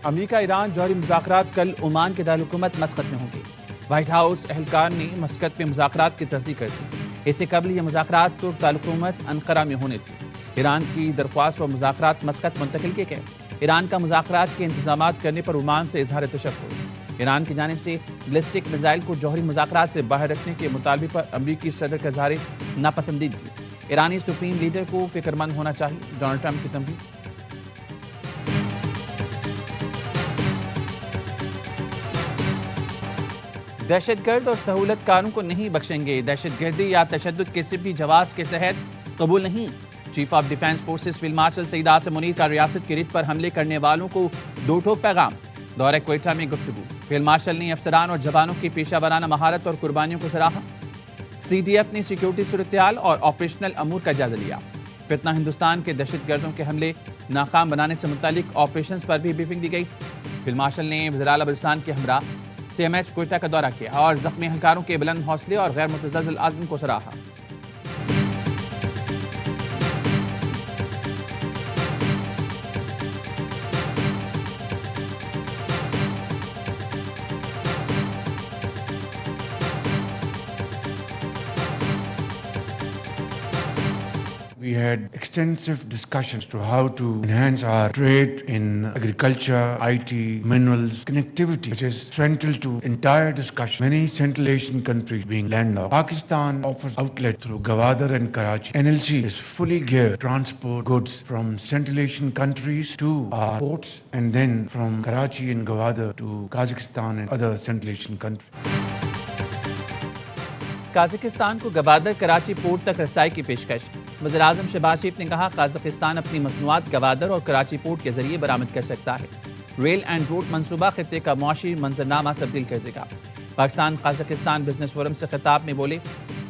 America Iran जौहरी मुज़ाकरात कल Oman के दारुलहुकूमत मस्कत में होंगे। व्हाइट हाउस एहलकार ने मस्कत में मुज़ाकरात की तस्दीक कर दी। इससे कबल ये मुज़ाकरात तुर्क दारुलहुकूमत अंकारा में होने थे। ईरान की दरख्वास्त पर मुज़ाकरात मस्कत मुंतकिल किए गए। ईरान का मुज़ाकरात के इंतजामात करने पर ओमान से इजहार तशक्कुर। ईरान की जानिब से बैलिस्टिक मिसाइल को जौहरी मुज़ाकरात से बाहर रखने के मुतालबे पर अमरीकी सदर का इजहार नापसंदीदगी। ईरानी सुप्रीम लीडर को फिक्रमंद होना चाहिए, डोनाल्ड ट्रंप की तंबीह। दहशतगर्द और सहूलतकारों को नहीं बख्शेंगे। दहशतगर्दी या तशद्दुद किसी भी जवाब के तहत कबूल नहीं। Chief of defence forces field marshal Syed Asim Munir का रियासत की रिट पर हमले करने वालों को दो ठोक पैगाम। दौरे क्वेटा में गुफ्तगू। फील्ड मार्शल ने अफसरान और जवानों की पेशा वराना महारत और कुर्बानियों को सराहा। CDF ने सिक्योरिटी सूरत-ए-हाल और ऑपरेशनल अमूर का जायजा लिया। फितना हिंदुस्तान के दहशतगर्दों के हमले नाकाम बनाने से मुतालिक ऑपरेशन पर भी ब्रीफिंग दी गई। फील्ड मार्शल ने वज़ीर आला बलूचिस्तान के हमरा CMH क्वेटा का दौरा किया और जख्मी एहलकारों के बुलंद हौसले और गैर मुतज़लज़ल आज़म को सराहा। We had extensive discussions to how to enhance our trade in agriculture, IT, minerals, connectivity, which is central to entire discussion. Many Central Asian countries being landlocked. Pakistan offers outlet through Gwadar and Karachi. NLC is fully geared to transport goods from Central Asian countries to our ports and then from Karachi and Gwadar to Kazakhstan and other Central Asian countries. काज़ाकिस्तान को Gwadar Karachi port तक रसाई की पेशकश। वज़ीर आज़म शहबाज शरीफ ने कहा, काज़ाकिस्तान अपनी मसनूआत गवादर और कराची पोर्ट के जरिए बरामद कर सकता है। रेल एंड रोड मनसूबा खित्ते का मुआशी मंजरनामा तब्दील कर देगा। पाकिस्तान काज़ाकिस्तान बिजनेस फोरम से खिताब में बोले,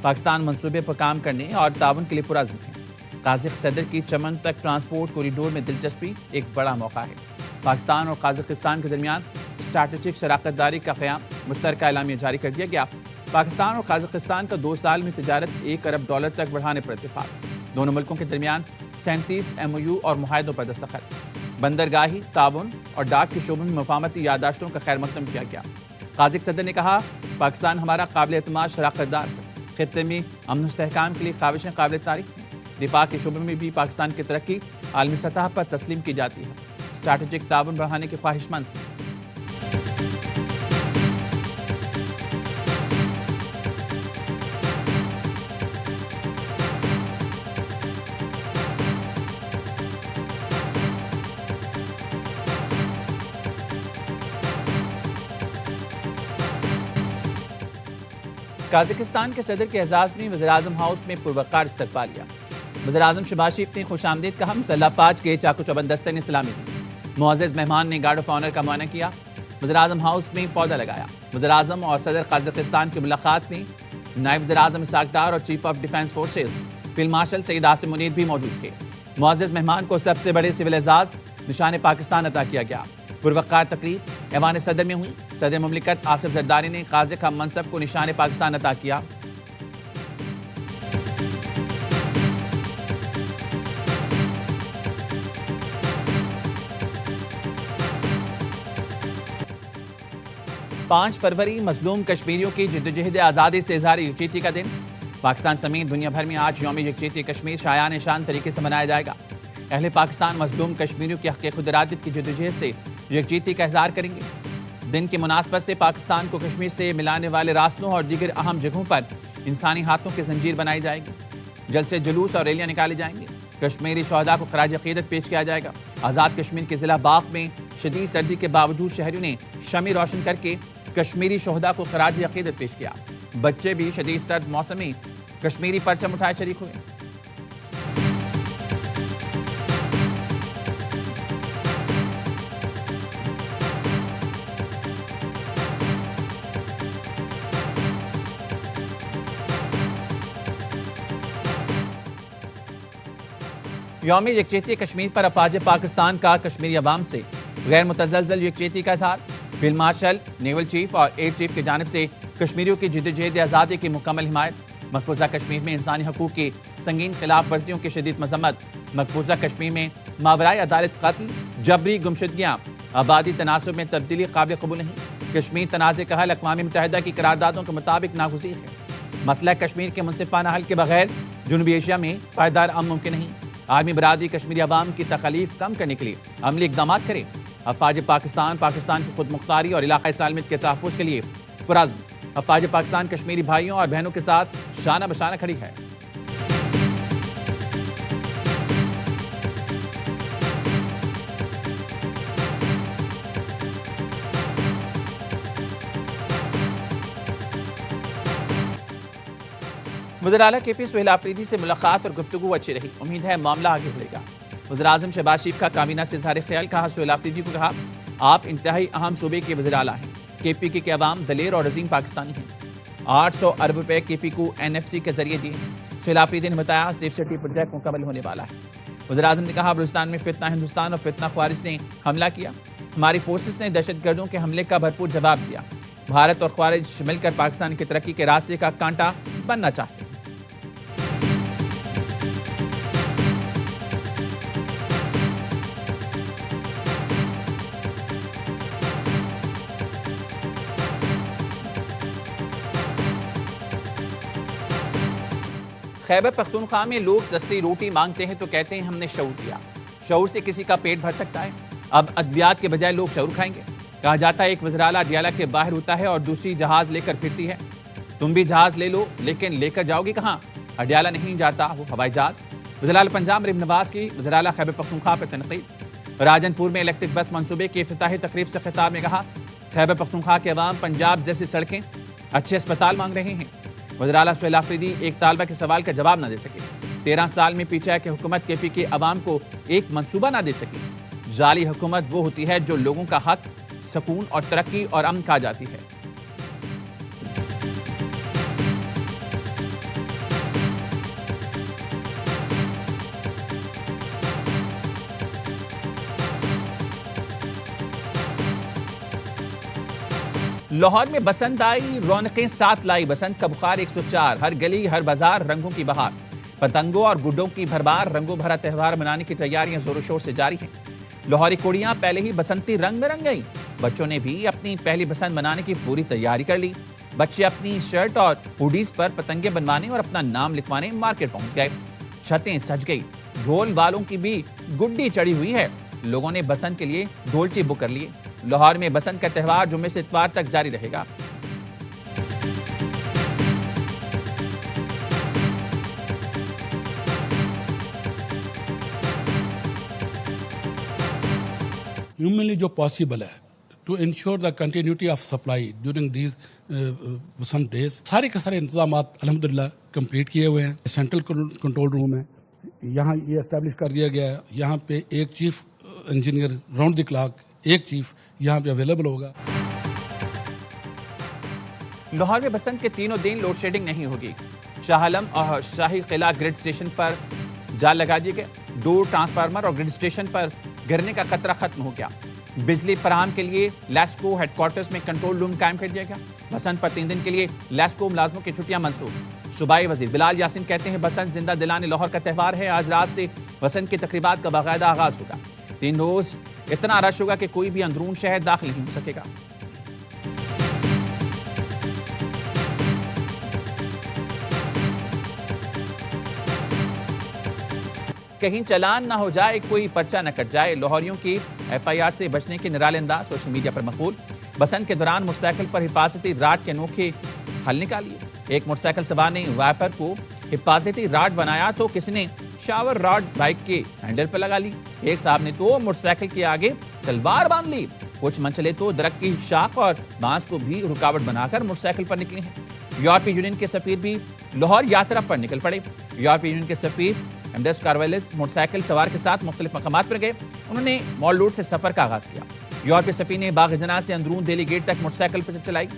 पाकिस्तान मनसूबे पर काम करने और ताउन के लिए पुरअज़्म है। काज़ाक सदर की चमन तक ट्रांसपोर्ट कॉरिडोर में दिलचस्पी एक बड़ा मौका है। पाकिस्तान और काज़ाकिस्तान के दरमियान स्ट्रैटेजिक शराकतदारी का क़याम, मुश्तरका एलामिया जारी कर दिया गया। पाकिस्तान और काज़ाकिस्तान का 2 साल में तिजारत $1 अरब तक बढ़ाने पर इत्तेफाक। दोनों मुल्कों के दरमियान 37 MOU और मुआहदों पर दस्तखत। बंदरगाही, ताउन और डाक के शोबों में मुफाहमती यादाश्तों का खैर मकदम किया गया। काज़ाक सदर ने कहा, पाकिस्तान हमारा काबिल एतमाद शराकतदार है। खित्ते में अमन इस्तेहकाम के लिए काविशें काबिल तारीफ हैं। दिफा के शोबे में भी पाकिस्तान की तरक्की आलमी सतह पर तस्लीम की जाती है। स्ट्रैटेजिक ताउन बढ़ाने के ख्वाहिशमंद हैं। काज़ाकिस्तान के सदर के एजाज़ में वज़ीर आज़म हाउस में पुरवकार इस्तकबाल लिया। वज़ीर आज़म शहबाज शरीफ ने खुशामदीद कहा। मुसल्लह फ़ौज के चाको चौबंद दस्ते ने सलामी दी। मुअज़्ज़ज़ मेहमान ने गार्ड ऑफ ऑनर का मुआयना किया। वज़ीर आज़म हाउस में पौधा लगाया। वज़ीर आज़म और सदर काज़ाकिस्तान की मुलाकात में नायब वज़ीर आज़म इसाक डार और chief of defence forces field marshal Syed Asim Munir भी मौजूद थे। मुअज़्ज़ज़ मेहमान को सबसे बड़े सिविल एजाज़ निशान पाकिस्तान अता किया गया। पुरवकार तकरीब ऐवान सदर में हुई। सदर मुमलिकत आसिफ जरदारी ने काज़िक हम मनसब को निशान पाकिस्तान अता किया। पाँच फरवरी मजलूम कश्मीरियों की जिद्दोजहद आज़ादी से इज़हार यकजहती का दिन। पाकिस्तान समेत दुनिया भर में आज यौम यकजहती कश्मीर शायान शान तरीके से मनाया जाएगा। अहले पाकिस्तान मजलूम कश्मीरियों की हक़ खुद इरादत की जिद्दोजहद से यकजहती का इज़हार करेंगे। दिन की मुनासबत से पाकिस्तान को कश्मीर से मिलाने वाले रास्तों और दीगर अहम जगहों पर इंसानी हाथों की जंजीर बनाई जाएगी। जल्द से जुलूस और रैलियाँ निकाली जाएंगी। कश्मीरी शहदा को खराज अक़ीदत पेश किया जाएगा। आज़ाद कश्मीर के ज़िला बाग में शदीद सर्दी के बावजूद शहरियों ने शमी रोशन करके कश्मीरी शहदा को खराज अक़ीदत पेश किया। बच्चे भी शदीद सर्द मौसम में कश्मीरी परचम उठाए शरीक हुए। यौम यकजहती कश्मीर पर अफवाज पाकिस्तान का कश्मीरी अवाम से गैर मुतज़लज़ल यकजहती का इज़हार। फील्ड मार्शल, नेवल चीफ और एयर चीफ की जानिब से कश्मीरियों की जिद्दोजहद आज़ादी की मुकम्मल हिमायत। मकबूजा कश्मीर में इंसानी हकूक़ की संगीन खिलाफ वर्जियों की शदीद मजम्मत। मकबूजा कश्मीर में मावराए अदालत कत्ल, जबरी गुमशुदगियाँ, आबादी तनासुब में तब्दीली काबिल कबूल नहीं। कश्मीर तनाज़े का हल अक़वाम मुत्तहिदा की करारदादों के मुताबिक नागुज़ीर है। मसला कश्मीर के मुनसिफाना हल के बगैर जनूबी एशिया में पायदार अमन मुमकिन नहीं। आर्मी बरादरी कश्मीरी अवाम की तकलीफ कम करने के लिए अमली इक़दाम करे। अफवाज पाकिस्तान की खुद मुख्तारी और इलाक़ाई सालमियत के तहफ़्फ़ुज़ के लिए पुरअज़्म अफवाज पाकिस्तान कश्मीरी भाइयों और बहनों के साथ शाना बशाना खड़ी है। वज़ीर आला KP सुहेल आफरीदी से मुलाकात और गुफ्तगू अच्छी रही। उम्मीद है मामला आगे बढ़ेगा। वज़ीर आज़म शहबाज शरीफ का काबीना से इज़हार ख्याल। कहा सुहेल आफरीदी को कहा, आप इंतहाई अहम शोबे के वज़ीर आला हैं। KPK के अवाम दलेर और अजीम पाकिस्तानी हैं। 800 अरब रुपए KP को NFC के जरिए दिए। सुहेल आफरीदी ने बताया सेफ सिटी प्रोजेक्ट मुकम्मल होने वाला है। वज़ीर आज़म ने कहा, बलूचिस्तान में फितना हिंदुस्तान और फितना ख्वारिज ने हमला किया। हमारी फोर्सेस ने दहशतगर्दों के हमले का भरपूर जवाब दिया। भारत और ख्वारिज मिलकर पाकिस्तान की तरक्की के रास्ते का कांटा बनना चाहते हैं। खैबर पख्तूनख्वा में लोग सस्ती रोटी मांगते हैं तो कहते हैं हमने शऊर दिया। शऊर से किसी का पेट भर सकता है? अब अद्वियात के बजाय लोग शऊर खाएंगे। कहा जाता है एक वज़ीर आला अडियाला के बाहर होता है और दूसरी जहाज लेकर फिरती है। तुम भी जहाज ले लो, लेकिन लेकर जाओगे कहाँ? अडियाला नहीं जाता वो हवाई जहाज। वज़ीर आला पंजाब मरीम नवाज की वज़ीर आला खैबर पख्तूनख्वा पर तनकीद। राजनपुर में इलेक्ट्रिक बस मंसूबे की इफ्तिताही तकरीब से खिताब में कहा, खैबर पख्तूनख्वा के अवाम पंजाब जैसी सड़कें, अच्छे अस्पताल मांग रहे हैं। वज़ीर आला सुहेल आफरीदी एक तालबा के सवाल का जवाब न दे सके। 13 साल में PTI की हुकूमत KP के अवाम को एक मंसूबा ना दे सकी। जाली हुकूमत वो होती है जो लोगों का हक, सुकून और तरक्की और अमन खा जाती है। लाहौर में बसंत आई, रौनकें साथ लाई। बसंत का बुखार 104, हर गली हर बाजार रंगों की बहार। पतंगों और गुड्डों की भरमार, रंगों भरा त्यौहार मनाने की तैयारियां जोरों शोर से जारी हैं। लाहौरी कुड़ियां पहले ही बसंती रंग में रंग गई। बच्चों ने भी अपनी पहली बसंत मनाने की पूरी तैयारी कर ली। बच्चे अपनी शर्ट और हुडीज पर पतंगे बनवाने और अपना नाम लिखवाने मार्केट पहुंच गए। छतें सज गई, ढोल वालों की भी गुड्डी चढ़ी हुई है। लोगों ने बसंत के लिए ढोलची बुक कर लिए। लाहौर में बसंत का त्यौहार जुम्मे से इतवार तक जारी रहेगा। Humanly जो पॉसिबल है to ensure the continuity of supply during these Basant days, सारे के सारे इंतजाम अल्हम्दुलिल्लाह कंप्लीट किए हुए हैं। सेंट्रल कंट्रोल रूम है, यहाँ ये एस्टेब्लिश कर दिया गया है। यहाँ पे एक chief engineer round the clock, एक चीफ यहाँ पे अवेलेबल होगा। लाहौर में बसंत के तीनों दिन लोड शेडिंग नहीं होगी। शाह आलम और शाही किला ग्रिड स्टेशन पर जाल लगा दिए गए। 2 ट्रांसफार्मर और ग्रिड स्टेशन पर गिरने का खतरा खत्म हो गया। बिजली फराहम के लिए लैस्को हेडक्वार्टर्स में कंट्रोल रूम कायम कर दिया गया। बसंत पर 3 दिन के लिए लैस्को मुलाजमों की छुट्टियां मंसूब। सूबाई वजीर बिलाल यासीन कहते हैं बसंत जिंदा दिलाने लाहौर का त्यौहार है। आज रात से बसंत की तकरीबात का बाकायदा आगाज होगा। 3 रोज इतना रश होगा कि कोई भी अंदरून शहर दाखिल नहीं हो सकेगा। कहीं चालान ना हो जाए, कोई पर्चा न कट जाए। लाहौरियों की FIR से बचने के निराले अंदाज सोशल मीडिया पर मकबूल। बसंत के दौरान मोटरसाइकिल पर हिफाजती राड के अनोखे हल निकालिए। एक मोटरसाइकिल सवार ने वाइपर को हिफाजती राड बनाया तो किसी ने शावर रॉड बाइक के हैंडल पर लगा ली। एक साहब ने तो मोटरसाइकिल के आगे तलवार बांध ली। कुछ मनचले तो दरख्त की शाख और बांस को भी रुकावट बनाकर मोटरसाइकिल पर निकले हैं। यूरोपीय यूनियन के सफीर भी लाहौर यात्रा पर निकल पड़े। यूरोपीय यूनियन के सफीर एमडेस कार्वेलिस मोटरसाइकिल सवार के साथ मुख्तलिफ मकामात पर गए। उन्होंने मॉल रोड से सफर का आगाज किया। यूरोपीय सफीर ने बाग जना से अंदरून दिल्ली गेट तक मोटरसाइकिल पर चलाई।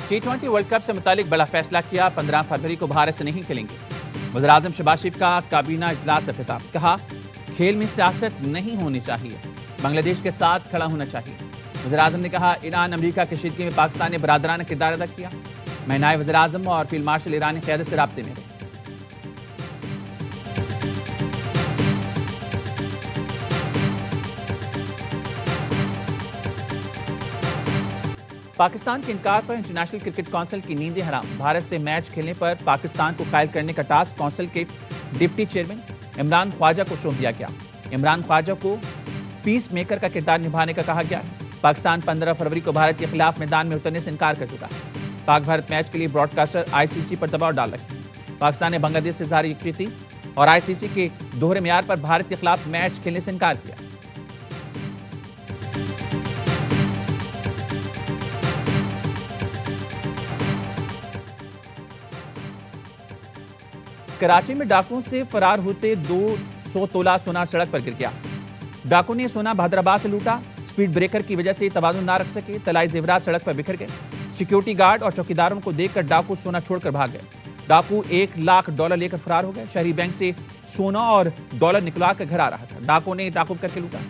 T20 वर्ल्ड कप से मुतालिक बड़ा फैसला किया। 15 फरवरी को भारत से नहीं खेलेंगे। वज़ीर आज़म शहबाज शरीफ का काबीना इजलास से खिताब। कहा खेल में सियासत नहीं होनी चाहिए, बांग्लादेश के साथ खड़ा होना चाहिए। वज़ीर-ए-आज़म ने कहा, ईरान अमेरिका की कशीदगी में पाकिस्तान ने बरादराना किरदार अदा किया। मैं नायब वज़ीर-ए-आज़म और फील्ड मार्शल ईरानी क़यादत से राब्ते में रहे। पाकिस्तान के इनकार पर इंटरनेशनल क्रिकेट काउंसिल की नींदें हराम। भारत से मैच खेलने पर पाकिस्तान को कायल करने का टास्क काउंसिल के डिप्टी चेयरमैन इमरान ख्वाजा को सौंप दिया गया। इमरान ख्वाजा को पीस मेकर का किरदार निभाने का कहा गया है। पाकिस्तान 15 फरवरी को भारत के खिलाफ मैदान में उतरने से इनकार कर चुका है। पाक भारत मैच के लिए ब्रॉडकास्टर आईसीसी पर दबाव डाल रहे हैं। पाकिस्तान ने बांग्लादेश से जारी यकजहती और आईसीसी के दोहरे मेयार पर भारत के खिलाफ मैच खेलने से इनकार किया। कराची में डाकुओं से फरार होते 200 तोला सोना सड़क पर गिर गया। डाकू ने सोना बहादुराबाद से लूटा। स्पीड ब्रेकर की वजह से तवाज़ुन ना रख सके। तलाई जेवरात सड़क पर बिखर गए। सिक्योरिटी गार्ड और चौकीदारों को देखकर डाकू सोना छोड़कर भाग गए। डाकू $1 लाख लेकर फरार हो गए। शहरी बैंक से सोना और डॉलर निकलवा कर घर आ रहा था। डाकू ने टाकुब करके लूटा।